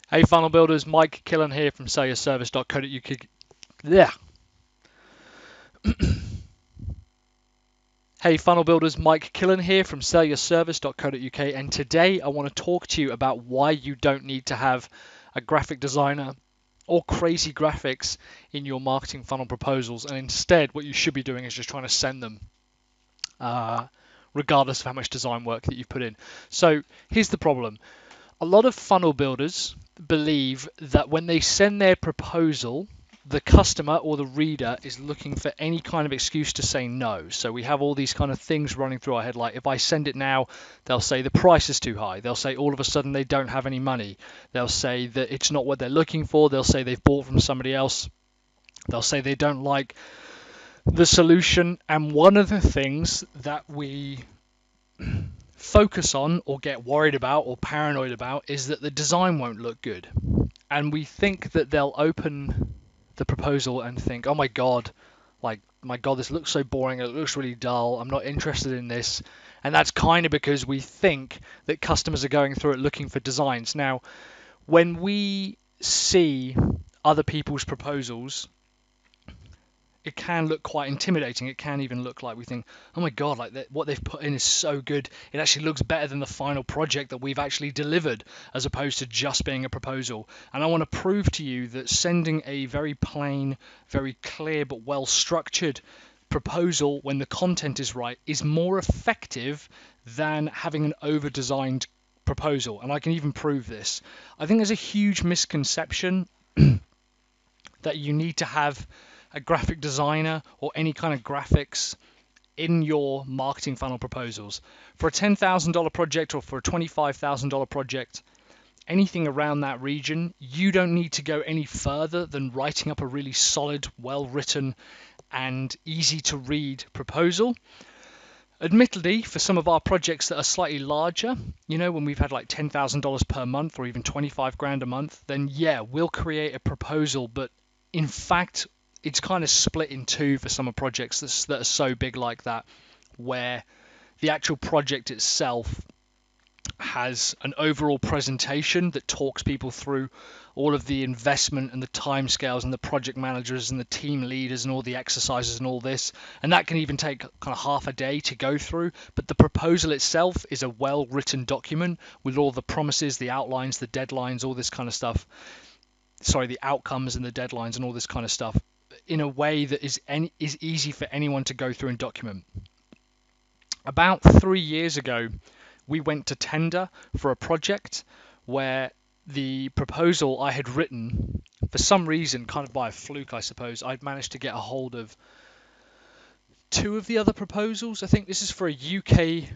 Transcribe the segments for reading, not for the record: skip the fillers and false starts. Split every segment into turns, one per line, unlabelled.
Hey funnel builders, Mike Killen here from sellyourservice.co.uk. Yeah. Hey funnel builders, Mike Killen here from sellyourservice.co.uk, and today I want to talk to you about why you don't need to have a graphic designer or crazy graphics in your marketing funnel proposals, and instead what you should be doing is just trying to send them uh, regardless of how much design work that you've put in. So here's the problem. A lot of funnel builders believe that when they send their proposal, the customer or the reader is looking for any kind of excuse to say no. So we have all these kind of things running through our head, like if I send it now, they'll say the price is too high. They'll say all of a sudden they don't have any money. They'll say that it's not what they're looking for. They'll say they've bought from somebody else. They'll say they don't like the solution. And one of the things that we focus on or get worried about or paranoid about is that the design won't look good. And we think that they'll open the proposal and think, oh my God, like, my God, this looks so boring. It looks really dull. I'm not interested in this. And that's kind of because we think that customers are going through it looking for designs. Now, when we see other people's proposals, it can look quite intimidating. It can even look like we think, oh my God, like what they've put in is so good. It actually looks better than the final project that we've actually delivered, as opposed to just being a proposal. And I want to prove to you that sending a very plain, very clear, but well structured proposal when the content is right is more effective than having an over designed proposal. And I can even prove this. I think there's a huge misconception that you need to have a graphic designer or any kind of graphics in your marketing funnel proposals. For a $10,000 project or for a $25,000 project, anything around that region, you don't need to go any further than writing up a really solid, well-written and easy to read proposal. Admittedly, for some of our projects that are slightly larger, when we've had like $10,000 per month or even 25 grand a month, then yeah, we'll create a proposal. But in fact, it's kind of split in two for some of projects that are so big like that, where the actual project itself has an overall presentation that talks people through all of the investment and the timescales and the project managers and the team leaders and all the exercises and all this. And that can even take kind of half a day to go through. But the proposal itself is a well-written document with all the promises, the outlines, the deadlines, all this kind of stuff. Sorry, the outcomes and the deadlines and all this kind of stuff in a way that is easy for anyone to go through and document. About 3 years ago, we went to tender for a project where the proposal I had written, for some reason, kind of by a fluke, I suppose, I'd managed to get a hold of two of the other proposals. I think this is for a UK,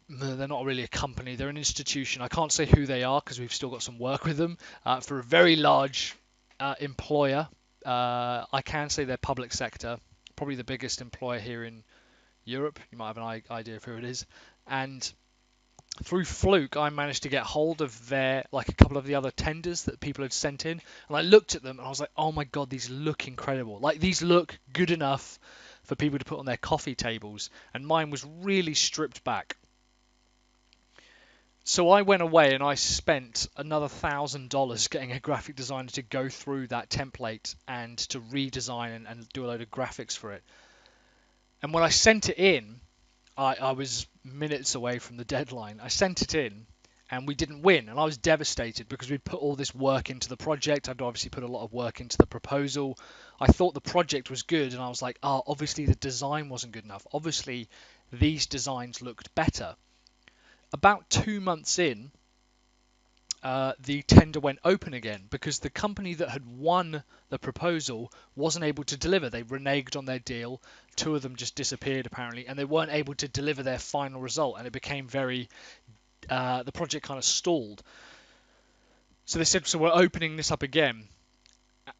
they're not really a company, they're an institution. I can't say who they are because we've still got some work with them, for a very large employer. I can say they're public sector, probably the biggest employer here in Europe. You might have an idea of who it is. And through fluke, I managed to get hold of like a couple of the other tenders that people had sent in, and I looked at them and I was like, oh my God, these look incredible. Like, these look good enough for people to put on their coffee tables, and mine was really stripped back. So I went away and I spent another $1,000 getting a graphic designer to go through that template and to redesign and do a load of graphics for it. And when I sent it in, I was minutes away from the deadline. I sent it in and we didn't win. And I was devastated because we'd put all this work into the project. I'd obviously put a lot of work into the proposal. I thought the project was good. And I was like, oh, obviously the design wasn't good enough. Obviously these designs looked better. About 2 months in, the tender went open again because the company that had won the proposal wasn't able to deliver. They reneged on their deal. Two of them just disappeared apparently, and they weren't able to deliver their final result, and it became the project kind of stalled. So they said, so we're opening this up again.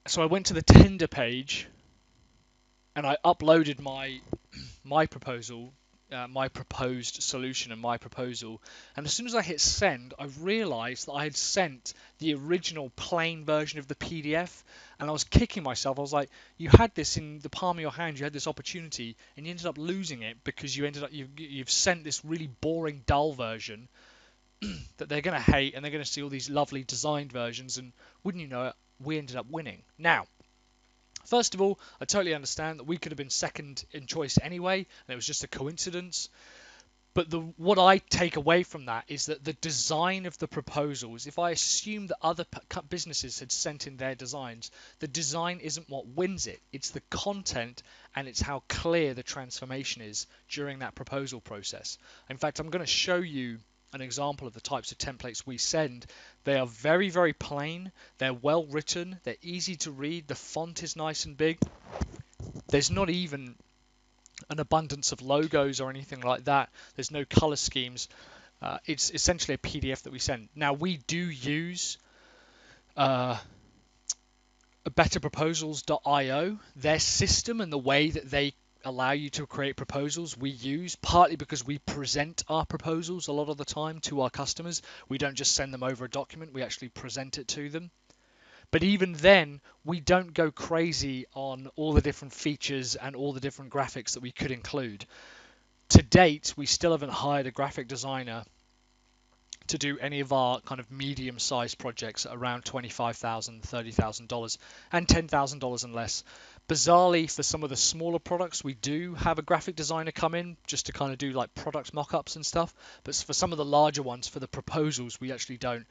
So I went to the tender page and I uploaded my proposal, my proposed solution and my proposal. And as soon as I hit send, I realized that I had sent the original plain version of the PDF, and I was kicking myself. I was like, you had this in the palm of your hand, you had this opportunity, and you ended up losing it because you've sent this really boring, dull version that they're going to hate, and they're going to see all these lovely designed versions, and wouldn't you know it, we ended up winning. Now, first of all, I totally understand that we could have been second in choice anyway, and it was just a coincidence. But what I take away from that is that the design of the proposals, if I assume that other businesses had sent in their designs, the design isn't what wins it. It's the content, and it's how clear the transformation is during that proposal process. In fact, I'm going to show you an example of the types of templates we send. They are very, very plain. They're well written. They're easy to read. The font is nice and big. There's not even an abundance of logos or anything like that. There's no color schemes. It's essentially a PDF that we send. Now, we do use uh, betterproposals.io. Their system and the way that they allow you to create proposals we use, partly because we present our proposals a lot of the time to our customers. We don't just send them over a document, we actually present it to them. But even then, we don't go crazy on all the different features and all the different graphics that we could include. To date, we still haven't hired a graphic designer to do any of our kind of medium-sized projects at around $25,000, $30,000, and $10,000 and less. Bizarrely, for some of the smaller products, we do have a graphic designer come in just to kind of do like product mock-ups and stuff. But for some of the larger ones, for the proposals, we actually don't.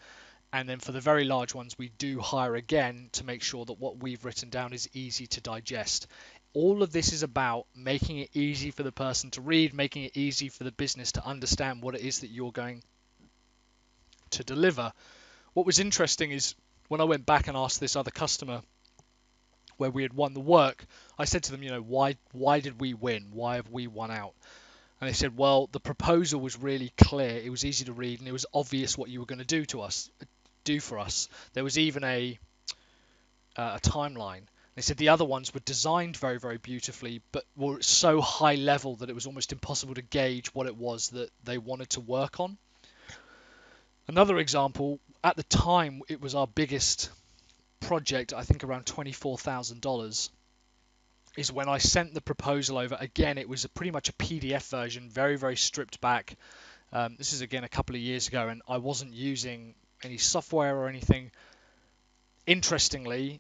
And then for the very large ones, we do hire again to make sure that what we've written down is easy to digest. All of this is about making it easy for the person to read, making it easy for the business to understand what it is that you're going to deliver. What was interesting is when I went back and asked this other customer where we had won the work, I said to them, why did we win? Why have we won out? And they said, well, the proposal was really clear. It was easy to read, and it was obvious what you were going to do for us. There was even a timeline. They said the other ones were designed very, very beautifully, but were so high level that it was almost impossible to gauge what it was that they wanted to work on. Another example, at the time, it was our biggest project, I think around $24,000, is when I sent the proposal over. Again, it was pretty much a PDF version, very, very stripped back. This is again a couple of years ago, and I wasn't using any software or anything. Interestingly,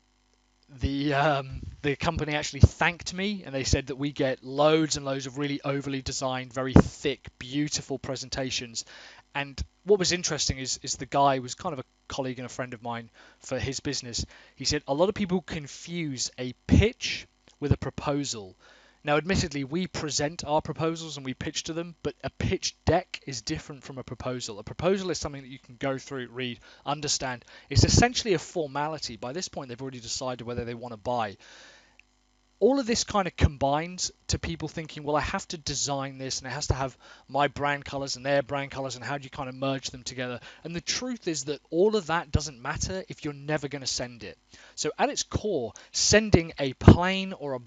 the company actually thanked me, and they said that we get loads and loads of really overly designed, very thick, beautiful presentations. And what was interesting is the guy was kind of a colleague and a friend of mine for his business. He said a lot of people confuse a pitch with a proposal. Now, admittedly, we present our proposals and we pitch to them, but a pitch deck is different from a proposal. A proposal is something that you can go through, read, understand. It's essentially a formality. By this point, they've already decided whether they want to buy. All of this kind of combines to people thinking, well, I have to design this and it has to have my brand colors and their brand colors, and how do you kind of merge them together? And the truth is that all of that doesn't matter if you're never going to send it. So at its core, sending a plain or a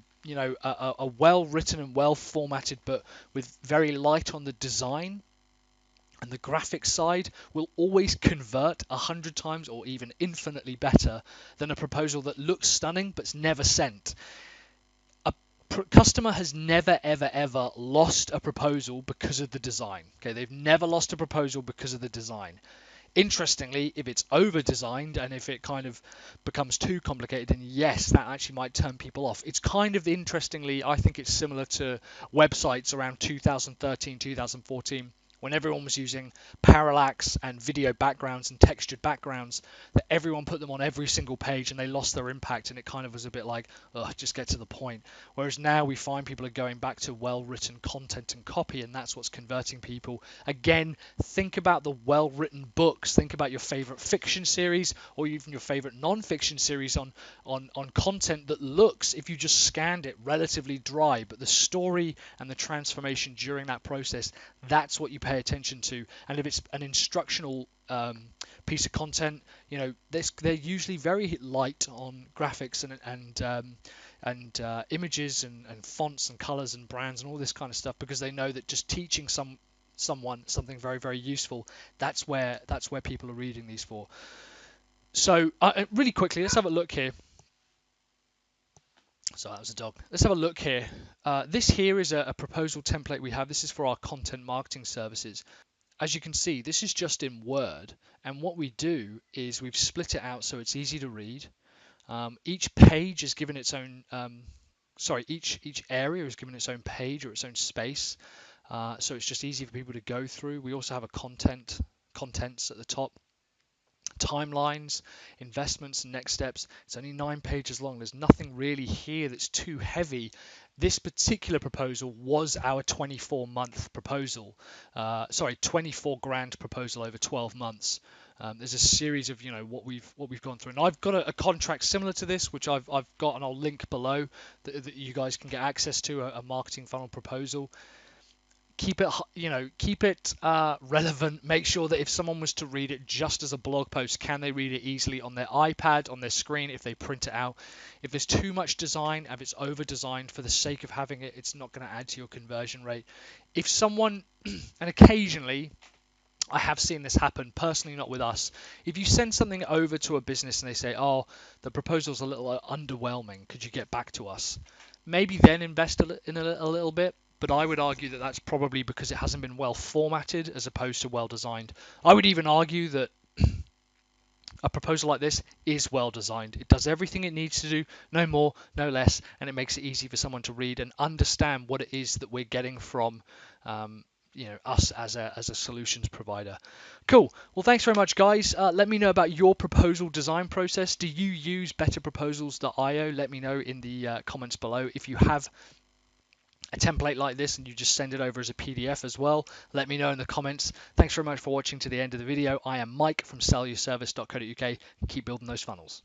well written and well formatted but with very light on the design and the graphics side will always convert 100 times or even infinitely better than a proposal that looks stunning but's never sent. Customer has never ever ever lost a proposal because of the design. Okay, they've never lost a proposal because of the design. Interestingly, if it's over designed and if it kind of becomes too complicated, then yes, that actually might turn people off. It's kind of interestingly, I think it's similar to websites around 2013, 2014, when everyone was using parallax and video backgrounds and textured backgrounds, that everyone put them on every single page and they lost their impact, and it kind of was a bit like, just get to the point. Whereas now we find people are going back to well-written content and copy, and that's what's converting people. Again, think about the well-written books. Think about your favorite fiction series or even your favorite non-fiction series on content that looks, if you just scanned it, relatively dry, but the story and the transformation during that process, that's what you pay attention to. And if it's an instructional piece of content, they're usually very light on graphics and images and fonts and colors and brands and all this kind of stuff, because they know that just teaching someone something very, very useful, that's where people are reading these for. So really quickly, let's have a look here. So that was a dog. Let's have a look here. This here is a proposal template we have. This is for our content marketing services. as you can see, this is just in Word. And what we do is we've split it out so it's easy to read. Each page is given its own, each area is given its own page or its own space. So it's just easy for people to go through. We also have a contents at the top, timelines, investments, and next steps. It's only 9 pages long. There's nothing really here that's too heavy. This particular proposal was our 24-month proposal. 24 grand proposal over 12 months. There's a series of what we've gone through, and I've got a contract similar to this, which I've got, and I'll link below that you guys can get access to a marketing funnel proposal. Keep it relevant. Make sure that if someone was to read it just as a blog post, can they read it easily on their iPad, on their screen, if they print it out? If there's too much design, if it's over designed for the sake of having it, it's not going to add to your conversion rate. If someone, and occasionally I have seen this happen, personally not with us, if you send something over to a business and they say, oh, the proposal's a little underwhelming, could you get back to us? Maybe then invest in a little bit, but I would argue that that's probably because it hasn't been well formatted as opposed to well designed. I would even argue that a proposal like this is well designed. It does everything it needs to do, no more, no less, and it makes it easy for someone to read and understand what it is that we're getting from us as a solutions provider. Cool. Well, thanks very much, guys. Let me know about your proposal design process. Do you use betterproposals.io? Let me know in the comments below. If you have a template like this and you just send it over as a PDF as well, let me know in the comments. Thanks very much for watching to the end of the video. I am Mike from sellyourservice.co.uk. Keep building those funnels.